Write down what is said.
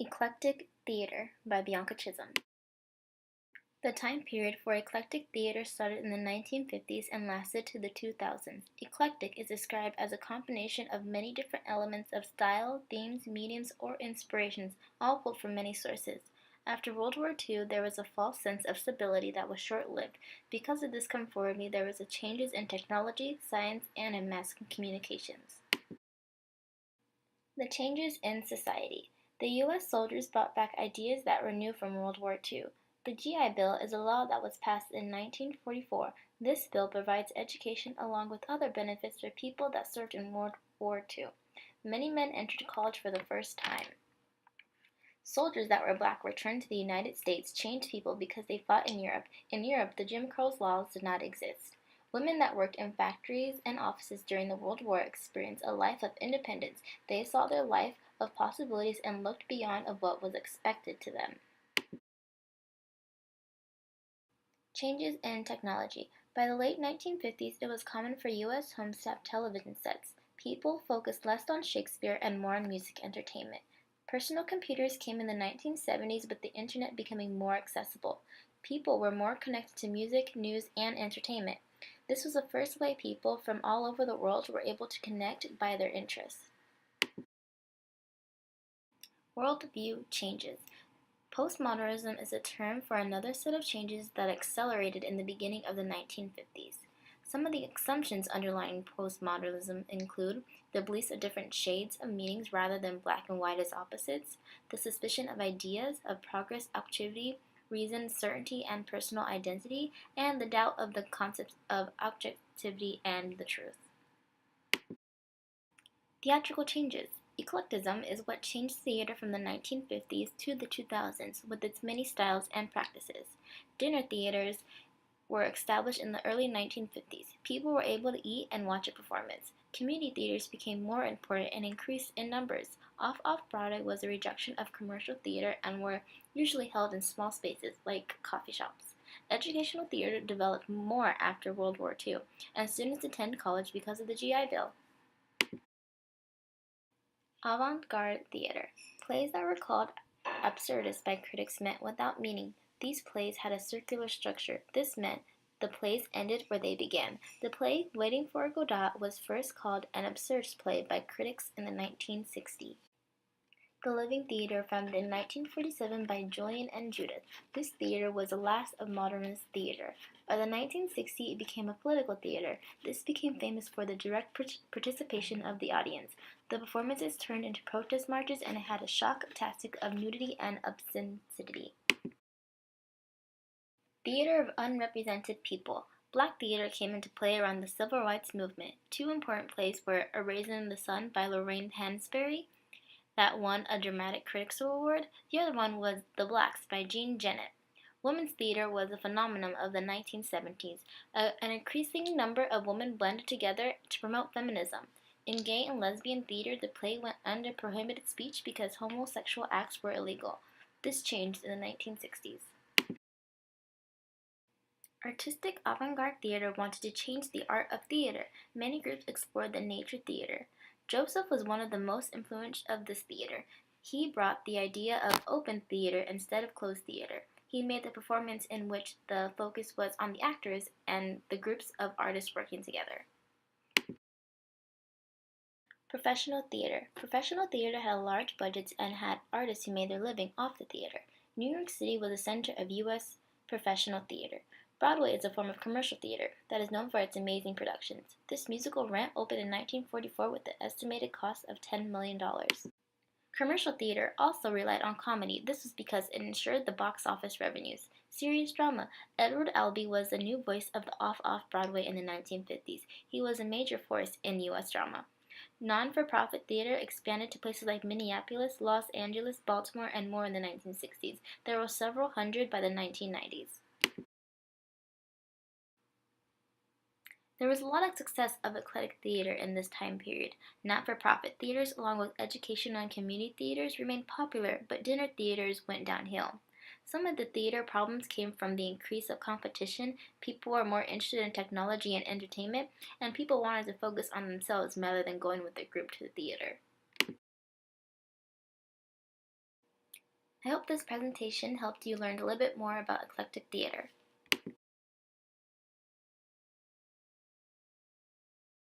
Eclectic Theater by Bianca Chisholm. The time period for eclectic theater started in the 1950s and lasted to the 2000s. Eclectic is described as a combination of many different elements of style, themes, mediums, or inspirations, all pulled from many sources. After World War II, there was a false sense of stability that was short-lived. Because of this conformity, there was changes in technology, science, and in mass communications. The changes in society. The U.S. soldiers brought back ideas that were new from World War II. The GI Bill is a law that was passed in 1944. This bill provides education along with other benefits for people that served in World War II. Many men entered college for the first time. Soldiers that were black returned to the United States, changed people because they fought in Europe. In Europe, the Jim Crow laws did not exist. Women that worked in factories and offices during the World War experienced a life of independence. They saw their life of possibilities and looked beyond of what was expected to them. Changes in technology. By the late 1950s, it was common for U.S. homes to have television sets. People focused less on Shakespeare and more on music entertainment. Personal computers came in the 1970s with the internet becoming more accessible. People were more connected to music, news, and entertainment. This was the first way people from all over the world were able to connect by their interests. Worldview changes. Postmodernism is a term for another set of changes that accelerated in the beginning of the 1950s. Some of the assumptions underlying postmodernism include the beliefs of different shades of meanings rather than black and white as opposites, the suspicion of ideas, of progress, activity, reason, certainty, and personal identity, and the doubt of the concepts of objectivity and the truth. Theatrical changes. Eclecticism is what changed theater from the 1950s to the 2000s with its many styles and practices. Dinner theaters were established in the early 1950s. People were able to eat and watch a performance. Community theaters became more important and increased in numbers. Off-Broadway was a rejection of commercial theater and were usually held in small spaces like coffee shops. Educational theater developed more after World War II, and students attend college because of the GI Bill. Avant-garde theater. Plays that were called absurdist by critics meant without meaning. These plays had a circular structure. This meant the plays ended where they began. The play, Waiting for Godot, was first called an absurdist play by critics in the 1960s. The Living Theater, founded in 1947 by Julian and Judith. This theater was the last of modernist theater. By the 1960s, it became a political theater. This became famous for the direct participation of the audience. The performances turned into protest marches, and it had a shock tactic of nudity and obscenity. Theater of Unrepresented People. Black theater came into play around the Civil Rights Movement. Two important plays were A Raisin in the Sun by Lorraine Hansberry, that won a Dramatic Critics Award. The other one was The Blacks by Jean Genet. Women's theater was a phenomenon of the 1970s. An increasing number of women blended together to promote feminism. In gay and lesbian theater, the play went under prohibited speech because homosexual acts were illegal. This changed in the 1960s. Artistic avant-garde theater wanted to change the art of theater. Many groups explored the nature theater. Joseph was one of the most influential of this theater. He brought the idea of open theater instead of closed theater. He made the performance in which the focus was on the actors and the groups of artists working together. Professional theater. Professional theater had large budgets and had artists who made their living off the theater. New York City was the center of U.S. professional theater. Broadway is a form of commercial theater that is known for its amazing productions. This musical Rent opened in 1944 with the estimated cost of $10 million. Commercial theater also relied on comedy. This was because it ensured the box office revenues. Serious drama. Edward Albee was the new voice of the off-Broadway in the 1950s. He was a major force in U.S. drama. Non-for-profit theater expanded to places like Minneapolis, Los Angeles, Baltimore, and more in the 1960s. There were several hundred by the 1990s. There was a lot of success of eclectic theater in this time period. Not-for-profit theaters, along with educational and community theaters, remained popular, but dinner theaters went downhill. Some of the theater problems came from the increase of competition. People were more interested in technology and entertainment, and people wanted to focus on themselves rather than going with a group to the theater. I hope this presentation helped you learn a little bit more about eclectic theater.